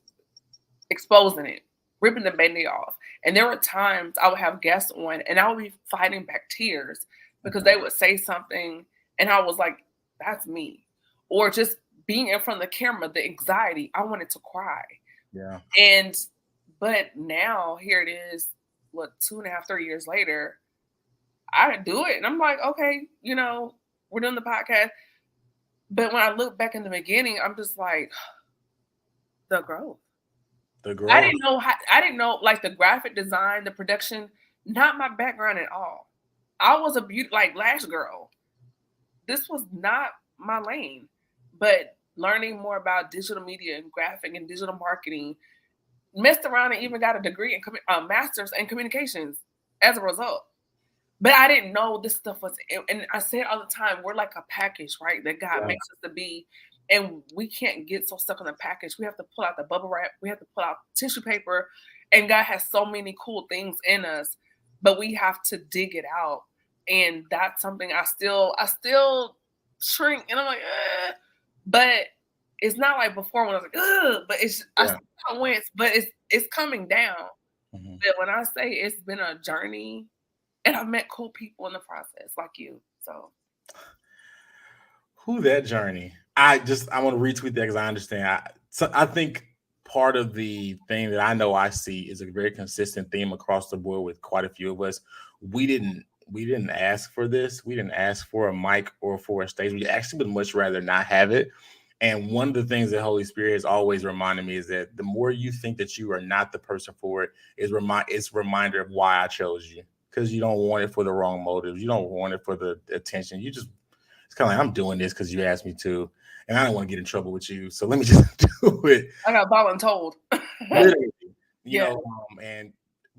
exposing it, ripping the band-aid off. And there were times I would have guests on and I would be fighting back tears because they would say something and I was like, that's me. Or just being in front of the camera, the anxiety, I wanted to cry. Yeah. But now here it is, 2.5, 3 years later, I do it. And I'm like, okay, you know, we're doing the podcast. But when I look back in the beginning, I'm just like, the growth. I didn't know like the graphic design, the production, not my background at all. I was a lash girl. This was not my lane. But learning more about digital media and graphic and digital marketing, messed around and even got a degree in master's in communications as a result. But I didn't know this stuff was, and I say it all the time, we're like a package, right? That God makes us to be. And we can't get so stuck on the package. We have to pull out the bubble wrap. We have to pull out tissue paper. And God has so many cool things in us, but we have to dig it out. And that's something I still shrink. And I'm like, ugh. But it's not like before when I was like, ugh. But I still went, but it's coming down. Mm-hmm. But when I say it's been a journey, and I've met cool people in the process like you. So who that journey? I want to retweet that because I understand. I think part of the thing that I know I see is a very consistent theme across the board with quite a few of us. We didn't ask for this. We didn't ask for a mic or for a stage. We actually would much rather not have it. And one of the things that Holy Spirit has always reminded me is that the more you think that you are not the person for it, it's a reminder of why I chose you. Because you don't want it for the wrong motives. You don't want it for the attention. It's kind of like, I'm doing this because you asked me to. and I don't want to get in trouble with you, so let me just do it. I got voluntold. Literally, Yeah.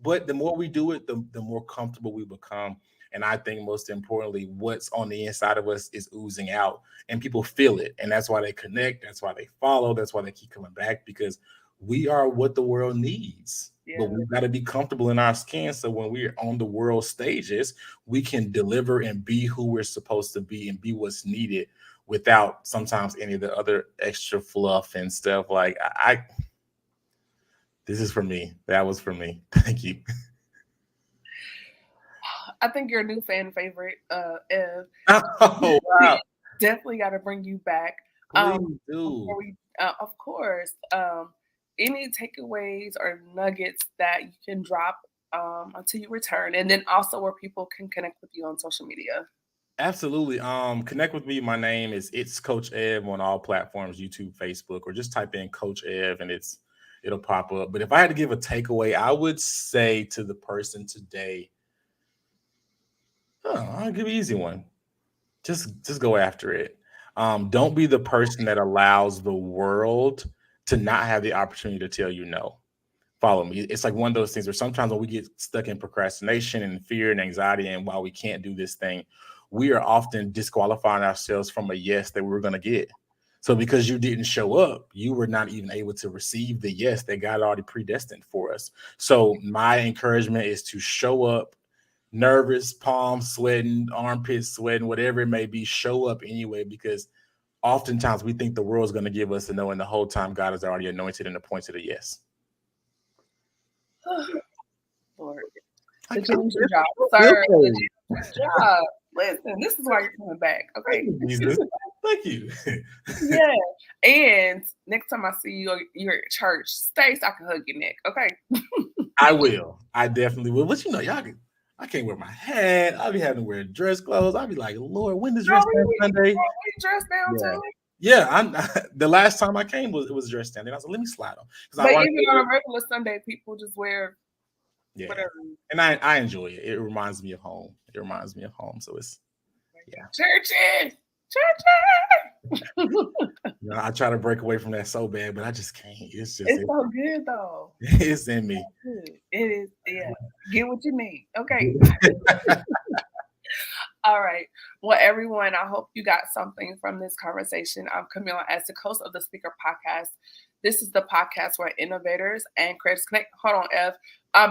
but the more we do it, the more comfortable we become. And I think most importantly, what's on the inside of us is oozing out, and people feel it. And that's why they connect. That's why they follow. That's why they keep coming back, because we are what the world needs. Yeah. But we've got to be comfortable in our skin. So when we're on the world stages, we can deliver and be who we're supposed to be and be what's needed without sometimes any of the other extra fluff and stuff. Like this is for me. That was for me. Thank you. I think you're a new fan favorite, Ev. Oh, wow. Definitely got to bring you back. Please do. Of course. Any takeaways or nuggets that you can drop until you return, and then also where people can connect with you on social media. Absolutely. Connect with me. My name is It's Coach Ev on all platforms, YouTube, Facebook, or just type in Coach Ev and it'll pop up. But if I had to give a takeaway, I would say to the person today, I'll give you an easy one. Just go after it. Don't be the person that allows the world to not have the opportunity to tell you no. Follow me. It's like one of those things where sometimes when we get stuck in procrastination and fear and anxiety, and while we can't do this thing, we are often disqualifying ourselves from a yes that we're going to get. So because you didn't show up, you were not even able to receive the yes that God already predestined for us. So my encouragement is to show up, nervous, palms sweating, armpits sweating, whatever it may be, show up anyway, because oftentimes we think the world's going to give us a no, and the whole time God has already anointed and appointed a yes. Lord, did you do your job, sir? Did you do your job? Listen, this is why you're coming back. Okay. Thank you. Yeah. And next time I see you're at church, stay so I can hug your neck. Okay. I will. I definitely will. But I can't wear my hat. I'll be having to wear dress clothes. I'll be like, Lord, when does dress down Sunday? We dress down too. Yeah, the last time I came it was dress down. And I was like, let me slide on. But even on a regular Sunday, people just wear whatever. And I enjoy it. It reminds me of home. So it's Churches. I try to break away from that so bad, but I just can't. It's so good though. It's in me. It is. Yeah. Get what you need. Okay. All right. Well, everyone, I hope you got something from this conversation. I'm Camille, as the host of the Speaker Podcast. This is the podcast where innovators and creators connect. Hold on, Ev.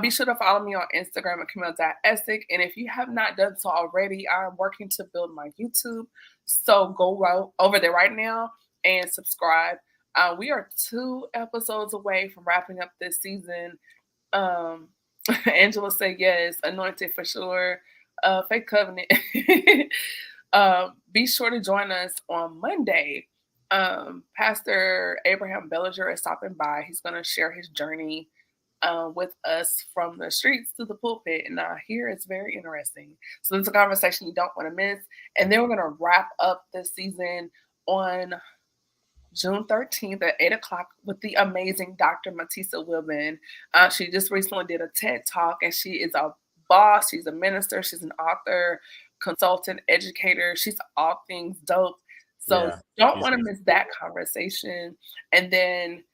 Be sure to follow me on Instagram at Camille.Essig. And if you have not done so already, I'm working to build my YouTube. So go over there right now and subscribe. We are 2 episodes away from wrapping up this season. Angela said yes. Anointed for sure. Faith Covenant. Be sure to join us on Monday. Pastor Abraham Bellinger is stopping by. He's going to share his journey with us from the streets to the pulpit. And here it's very interesting. So it's a conversation you don't want to miss. And then we're going to wrap up this season on June 13th at 8 o'clock with the amazing Dr. Matisa Wilman. She just recently did a TED Talk, and she is a boss. She's a minister. She's an author, consultant, educator. She's all things dope. So don't want to miss that conversation. And then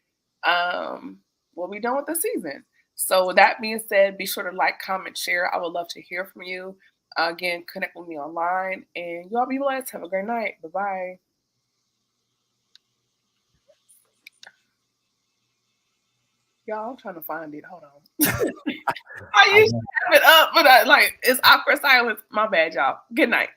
we'll be done with the season. So with that being said, be sure to like, comment, share. I would love to hear from you. Again, connect with me online. And you all be blessed. Have a great night. Bye-bye. Y'all, I'm trying to find it. Hold on. I usually have it up, but it's awkward silence. My bad, y'all. Good night.